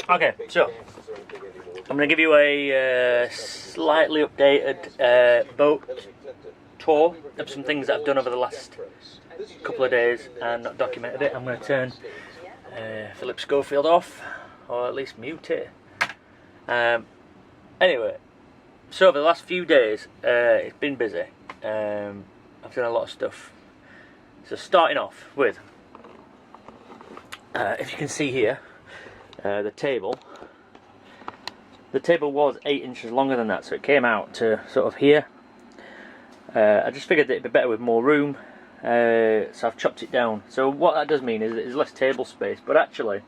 Okay, so I'm going to give you a slightly updated boat tour of some things that I've done over the last couple of days and not documented it. I'm going to turn Philip Schofield off, or at least mute it. Anyway, so over the last few days, it's been busy. I've done a lot of stuff. So starting off with, if you can see here, the table. The table was 8 inches longer than that, so it came out to sort of here. I just figured that it'd be better with more room, so I've chopped it down. So what that does mean is that there's less table space, but actually,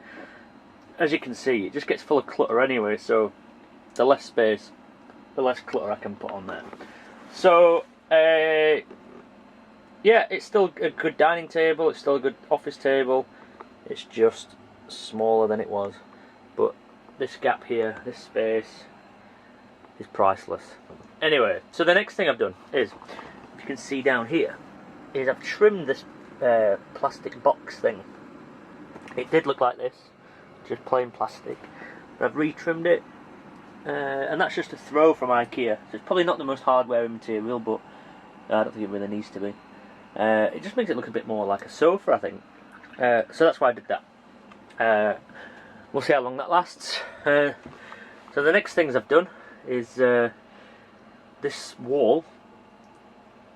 as you can see, it just gets full of clutter anyway, so the less space, the less clutter I can put on there. So, yeah, it's still a good dining table, it's still a good office table, it's just smaller than it was. But this gap here, this space, is priceless. Anyway, so the next thing I've done is, if you can see down here, is I've trimmed this plastic box thing. It did look like this, just plain plastic. I've retrimmed it, and that's just a throw from IKEA. So it's probably not the most hard-wearing material, but I don't think it really needs to be. It just makes it look a bit more like a sofa, I think. So that's why I did that. We'll see how long that lasts. So the next things I've done is this wall.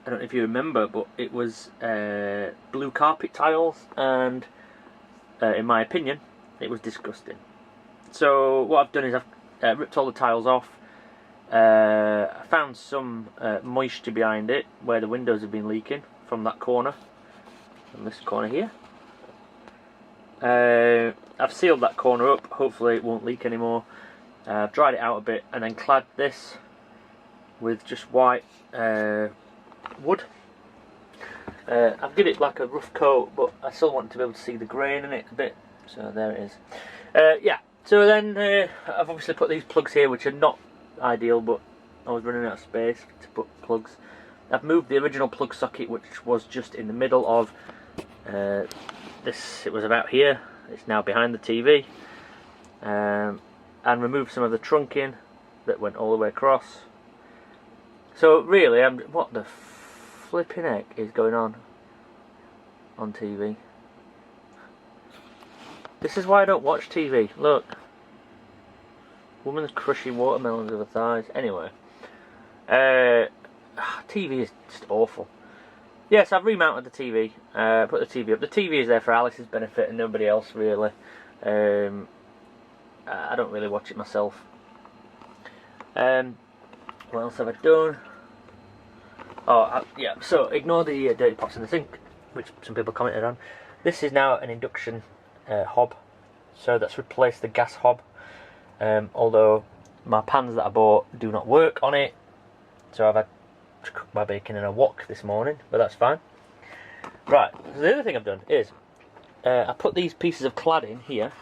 I don't know if you remember, but it was blue carpet tiles, and in my opinion, it was disgusting. So what I've done is I've ripped all the tiles off. I found some moisture behind it where the windows have been leaking from that corner, from this corner here. I've sealed that corner up, hopefully it won't leak anymore. I've dried it out a bit and then clad this with just white wood. I've given it like a rough coat, but I still want to be able to see the grain in it a bit, so there it is. Yeah, so then I've obviously put these plugs here, which are not ideal, but I was running out of space to put plugs. I've moved the original plug socket, which was just in the middle of this. It was about here. It's now behind the TV, and removed some of the trunking that went all the way across. So really, what the flipping heck is going on TV? This is why I don't watch TV. Look, woman's crushing watermelons with her thighs. Anyway, TV is just awful. Yes, I've remounted the TV, put the TV up. The TV is there for Alice's benefit and nobody else really. I don't really watch it myself. What else have I done? Oh, yeah, so ignore the dirty pots in the sink, which some people commented on. This is now an induction hob, so that's replaced the gas hob. Although my pans that I bought do not work on it, so I've had to cook my bacon in a wok this morning, but that's fine. Right, so the other thing I've done is I put these pieces of cladding here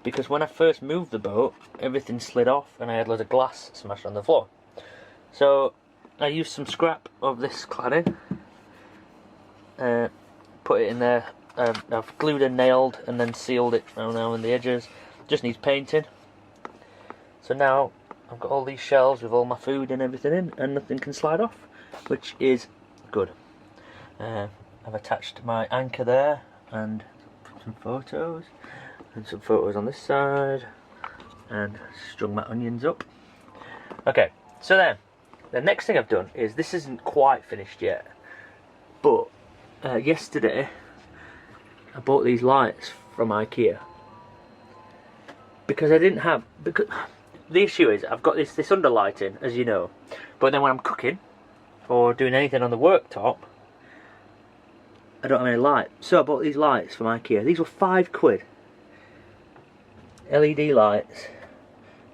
because when I first moved the boat, everything slid off and I had loads of glass smashed on the floor. So I used some scrap of this cladding, put it in there. I've glued and nailed and then sealed it now in the edges. Just needs painting. So now I've got all these shelves with all my food and everything in, and nothing can slide off, which is good. I've attached my anchor there, and some photos, and some photos on this side, and strung my onions up. Okay, so then, the next thing I've done is, this isn't quite finished yet, but yesterday I bought these lights from IKEA, because I didn't have, the issue is, I've got this underlighting, as you know, but then when I'm cooking, or doing anything on the worktop, I don't have any light. So I bought these lights from IKEA. These were £5. LED lights.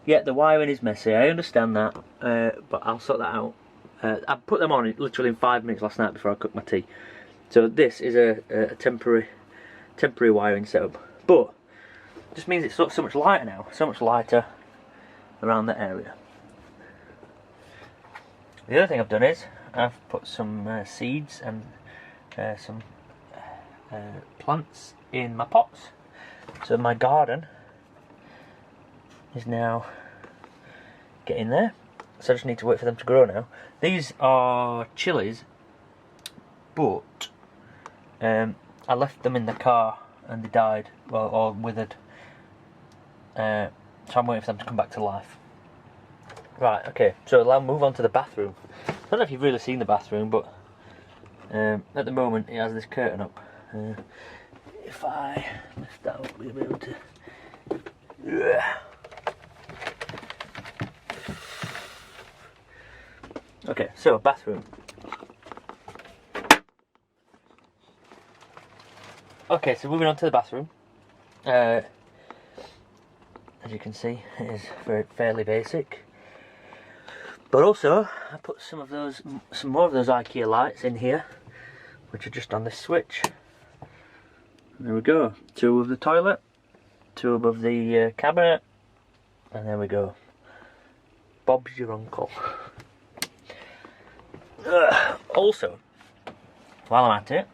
Yeah, the wiring is messy, I understand that, but I'll sort that out. I put them on literally in 5 minutes last night before I cooked my tea. So this is a temporary wiring setup, but it just means it's so much lighter now, so much lighter around that area. The other thing I've done is I've put some seeds and some plants in my pots. So my garden is now getting there. So I just need to wait for them to grow now. These are chilies, but I left them in the car and they died, well, or withered. So I'm waiting for them to come back to life. Right, okay, so I'll move on to the bathroom. I don't know if you've really seen the bathroom, but at the moment it has this curtain up. If I lift that up, we'll be able to... Okay, so bathroom. Okay, so moving on to the bathroom. As you can see, it is fairly basic. But also, I put some more of those IKEA lights in here, which are just on this switch. There we go. 2 of the toilet, 2 above the cabinet, and there we go. Bob's your uncle. Also, while I'm at it,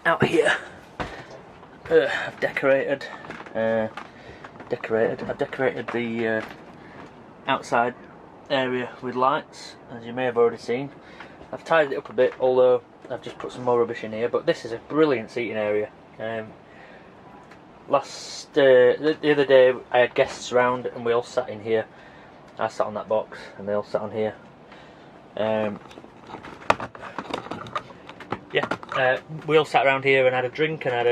out here, I've decorated the outside area with lights, as you may have already seen. I've tidied it up a bit, although I've just put some more rubbish in here, but this is a brilliant seating area. The other day I had guests around and we all sat in here. I sat on that box and they all sat on here. We all sat around here and had a drink and had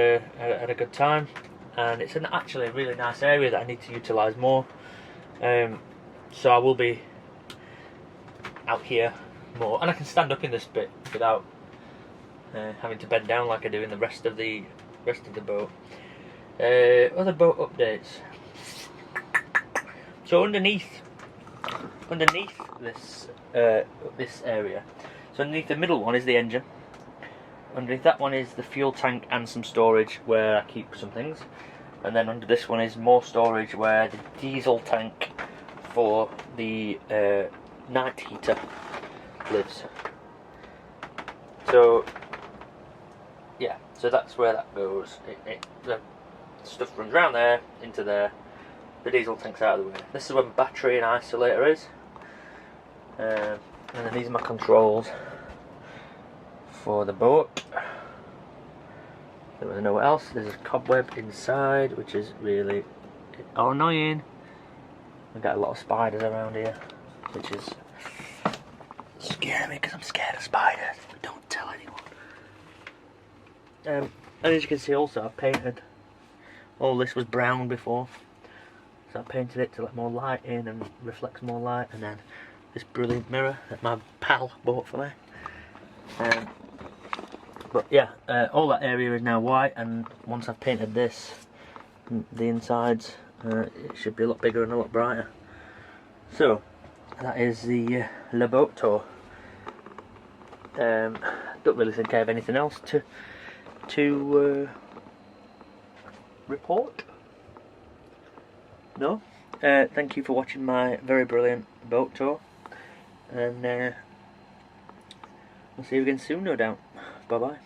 a good time, and it's actually a really nice area that I need to utilise more. So I will be out here more, and I can stand up in this bit without having to bend down like I do in the rest of the boat. Other boat updates. So underneath this area, so underneath the middle one is the engine. Underneath that one is the fuel tank and some storage where I keep some things, and then under this one is more storage where the diesel tank for the night heater lives. So yeah, so that's where that goes. The stuff runs around there into there. The diesel tank's out of the way. This is where my battery and isolator is, and then these are my controls for the boat. There was nowhere else. There's a cobweb inside, which is really annoying. I've got a lot of spiders around here, which is scaring me because I'm scared of spiders. But don't tell anyone. And as you can see, also I've painted. All this was brown before, so I painted it to let more light in and reflects more light. And then this brilliant mirror that my pal bought for me. But yeah, all that area is now white, and once I've painted this, the insides, it should be a lot bigger and a lot brighter. So that is the Le Boat tour. Don't really think I have anything else to report. No. Thank you for watching my very brilliant boat tour, and we'll see you again soon, no doubt. Bye bye.